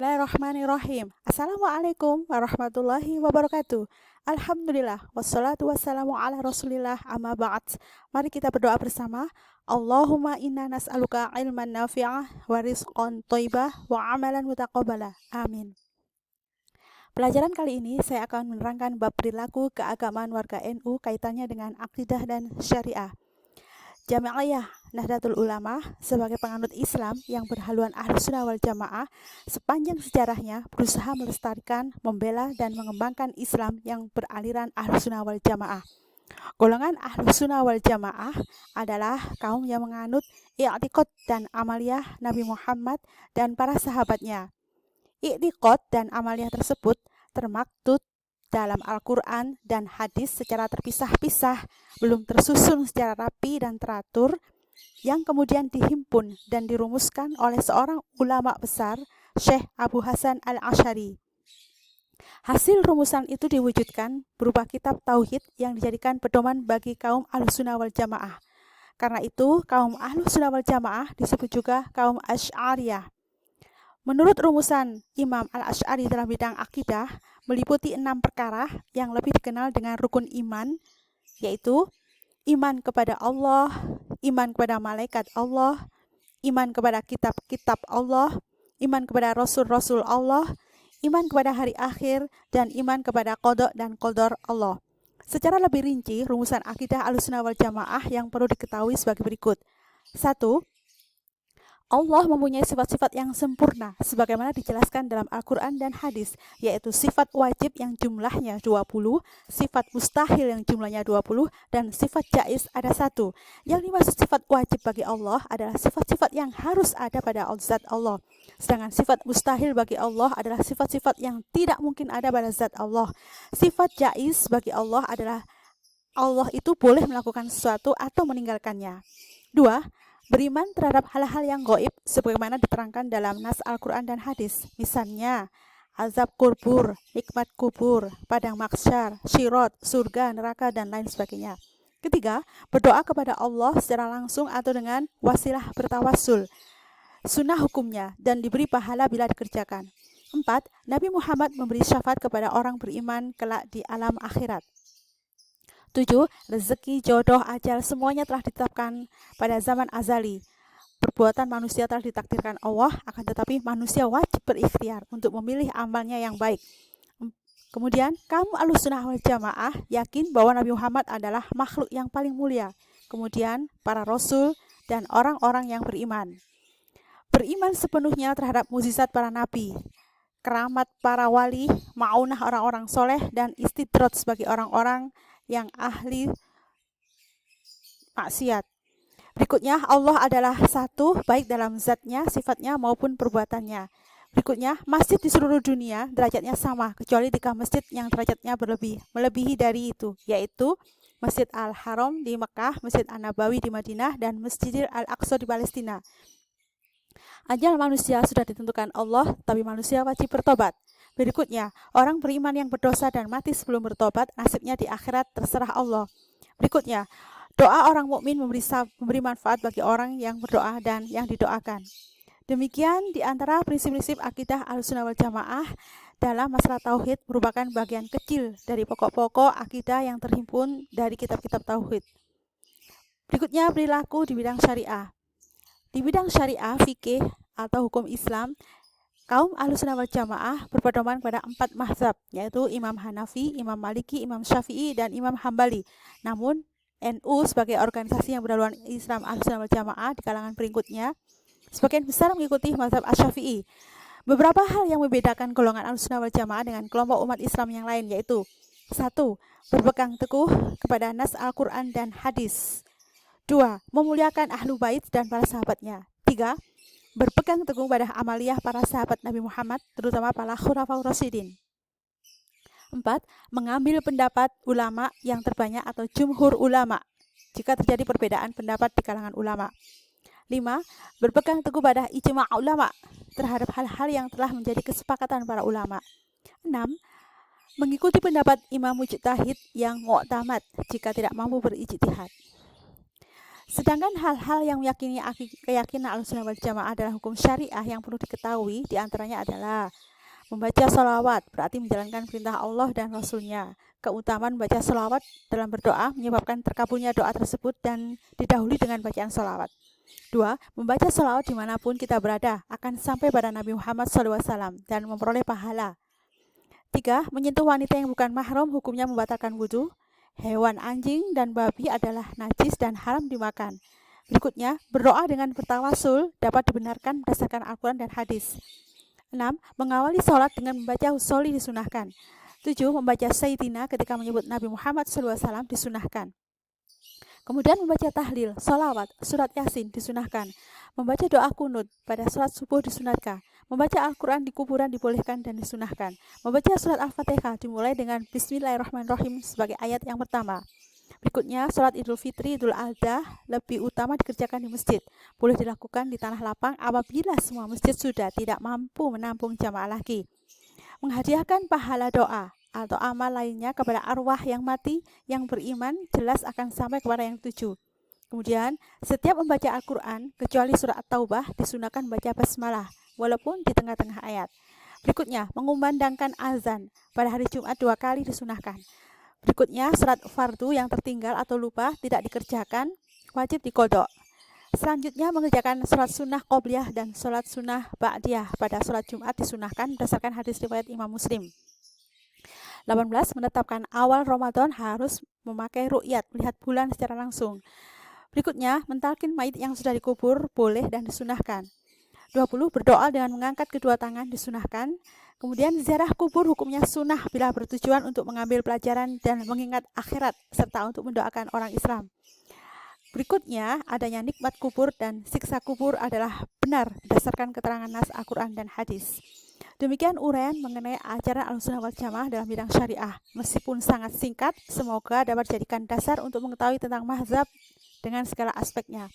Bismillahirrahmanirrahim. Assalamualaikum warahmatullahi wabarakatuh. Alhamdulillah, wassalatu wassalamu ala rasulillah amma ba'd. Mari kita berdoa bersama. Allahumma inna nas'aluka ilman nafi'ah wa rizqan thayyibah wa amalan mutaqabbala. Amin. Pelajaran kali ini saya akan menerangkan bab perilaku keagamaan warga NU kaitannya dengan akidah dan syariah. Jami'iyah Nahdlatul Ulama sebagai penganut Islam yang berhaluan Ahlussunnah wal Jamaah sepanjang sejarahnya berusaha melestarikan, membela, dan mengembangkan Islam yang beraliran Ahlussunnah wal Jamaah. Golongan Ahlussunnah wal Jamaah adalah kaum yang menganut i'tiqad dan amaliyah Nabi Muhammad dan para sahabatnya. I'tiqad dan amaliyah tersebut termaktub dalam Al-Quran dan hadis secara terpisah-pisah, belum tersusun secara rapi dan teratur, yang kemudian dihimpun dan dirumuskan oleh seorang ulama besar, Syekh Abu Hasan Al-Asy'ari. Hasil rumusan itu diwujudkan berupa kitab Tauhid yang dijadikan pedoman bagi kaum Ahlussunnah wal Jamaah. Karena itu, kaum Ahlussunnah wal Jamaah disebut juga kaum Asy'ariyah. Menurut rumusan Imam Al-Asy'ari dalam bidang akidah, meliputi 6 perkara yang lebih dikenal dengan rukun iman, yaitu iman kepada Allah, iman kepada malaikat Allah, iman kepada kitab-kitab Allah, iman kepada rasul-rasul Allah, iman kepada hari akhir, dan iman kepada qada dan qadar Allah. Secara lebih rinci, rumusan akidah Ahlussunnah wal Jamaah yang perlu diketahui sebagai berikut. 1. Allah mempunyai sifat-sifat yang sempurna sebagaimana dijelaskan dalam Al-Quran dan hadis, yaitu sifat wajib yang jumlahnya 20, sifat mustahil yang jumlahnya 20, dan sifat jaiz ada 1. Yang dimaksud sifat wajib bagi Allah adalah sifat-sifat yang harus ada pada zat Allah. Sedangkan sifat mustahil bagi Allah adalah sifat-sifat yang tidak mungkin ada pada zat Allah. Sifat jaiz bagi Allah adalah Allah itu boleh melakukan sesuatu atau meninggalkannya. 2. Beriman terhadap hal-hal yang gaib sebagaimana diterangkan dalam nas Al-Quran dan hadis. Misalnya, azab kubur, nikmat kubur, padang mahsyar, syirat, surga, neraka, dan lain sebagainya. 3. Berdoa kepada Allah secara langsung atau dengan wasilah bertawassul. Sunnah hukumnya dan diberi pahala bila dikerjakan. 4. Nabi Muhammad memberi syafaat kepada orang beriman kelak di alam akhirat. 7. Rezeki, jodoh, ajal semuanya telah ditetapkan pada zaman azali. Perbuatan manusia telah ditakdirkan Allah, akan tetapi manusia wajib berikhtiar untuk memilih amalnya yang baik. Kemudian, kaum Ahlussunnah wal Jamaah yakin bahwa Nabi Muhammad adalah makhluk yang paling mulia. Kemudian, para rasul dan orang-orang yang beriman. Beriman sepenuhnya terhadap mukjizat para nabi, keramat para wali, ma'unah orang-orang soleh, dan istidrot sebagai orang-orang yang ahli maksiat. Berikutnya, Allah adalah satu, baik dalam zatnya, sifatnya, maupun perbuatannya. Berikutnya, masjid di seluruh dunia derajatnya sama, kecuali 3 masjid yang derajatnya melebihi dari itu, yaitu Masjid Al-Haram di Mekah, Masjid An-Nabawi di Madinah, dan Masjidil Al-Aqsa di Palestina. Ajal manusia sudah ditentukan Allah, tapi manusia wajib bertobat. Berikutnya, orang beriman yang berdosa dan mati sebelum bertobat, nasibnya di akhirat terserah Allah. Berikutnya, doa orang mukmin memberi manfaat bagi orang yang berdoa dan yang didoakan. Demikian di antara prinsip-prinsip akidah Ahlussunnah wal Jamaah dalam masalah tauhid merupakan bagian kecil dari pokok-pokok akidah yang terhimpun dari kitab-kitab tauhid. Berikutnya, perilaku di bidang syariah. Di bidang syariah, fikih atau hukum Islam, kaum Ahlussunnah wal Jamaah berpedoman pada 4 mazhab, yaitu Imam Hanafi, Imam Maliki, Imam Syafi'i, dan Imam Hambali. Namun, NU sebagai organisasi yang berhaluan Islam Ahlussunnah wal Jamaah di kalangan pengikutnya, sebagian besar mengikuti mazhab Asy-Syafi'i. Beberapa hal yang membedakan golongan Ahlussunnah wal Jamaah dengan kelompok umat Islam yang lain, yaitu 1. Berpegang teguh kepada nas Al-Quran dan hadis. 2. Memuliakan ahlu bait dan para sahabatnya. 3. Berpegang teguh pada amaliyah para sahabat Nabi Muhammad, terutama para khulafaur rasyidin. 4. Mengambil pendapat ulama yang terbanyak atau jumhur ulama, jika terjadi perbedaan pendapat di kalangan ulama. 5. Berpegang teguh pada ijma' ulama terhadap hal-hal yang telah menjadi kesepakatan para ulama. 6. Mengikuti pendapat imam mujtahid yang mu'tamad jika tidak mampu berijtihad. Sedangkan hal-hal yang meyakini keyakinan Ahlussunnah wal Jamaah adalah hukum syariah yang perlu diketahui diantaranya adalah membaca sholawat, berarti menjalankan perintah Allah dan Rasul-Nya. Keutamaan membaca sholawat dalam berdoa menyebabkan terkabulnya doa tersebut dan didahului dengan bacaan sholawat. 2. Membaca sholawat dimanapun kita berada akan sampai pada Nabi Muhammad SAW dan memperoleh pahala. 3. Menyentuh wanita yang bukan mahram hukumnya membatalkan wudhu. Hewan anjing dan babi adalah najis dan haram dimakan. Berikutnya, berdoa dengan bertawasul dapat dibenarkan berdasarkan Al-Quran dan hadis. 6. Mengawali sholat dengan membaca sholli disunahkan. 7. Membaca Sayyidina ketika menyebut Nabi Muhammad SAW disunahkan. Kemudian membaca tahlil, sholawat, surat yasin disunahkan. Membaca doa kunut pada sholat subuh disunahkan. Membaca Al-Quran di kuburan dibolehkan dan disunahkan. Membaca surat Al-Fatihah dimulai dengan Bismillahirrahmanirrahim sebagai ayat yang pertama. Berikutnya, sholat Idul Fitri, Idul Adha lebih utama dikerjakan di masjid. Boleh dilakukan di tanah lapang apabila semua masjid sudah tidak mampu menampung jamaah lagi. Menghadiahkan pahala doa atau amal lainnya kepada arwah yang mati yang beriman jelas akan sampai kepada yang tujuh. Kemudian, setiap membaca Al-Quran, kecuali surat At-Taubah, disunahkan membaca basmalah, walaupun di tengah-tengah ayat. Berikutnya, mengumandangkan azan pada hari Jumat 2 kali disunahkan. Berikutnya, surat fardu yang tertinggal atau lupa tidak dikerjakan, wajib diqodho. Selanjutnya, mengerjakan sholat sunnah qobliyah dan sholat sunnah ba'diyah pada sholat Jumat disunahkan berdasarkan hadis riwayat Imam Muslim. 18. Menetapkan awal Ramadan harus memakai ru'yat, melihat bulan secara langsung. Berikutnya, mentalkin mayit yang sudah dikubur boleh dan disunahkan. 20. Berdoa dengan mengangkat kedua tangan disunahkan. Kemudian ziarah kubur hukumnya sunnah bila bertujuan untuk mengambil pelajaran dan mengingat akhirat serta untuk mendoakan orang Islam. Berikutnya, adanya nikmat kubur dan siksa kubur adalah benar berdasarkan keterangan nas Al-Quran dan hadis. Demikian uraian mengenai ajaran Ahlussunnah wal Jamaah dalam bidang syariah. Meskipun sangat singkat, semoga dapat dijadikan dasar untuk mengetahui tentang mazhab dengan segala aspeknya.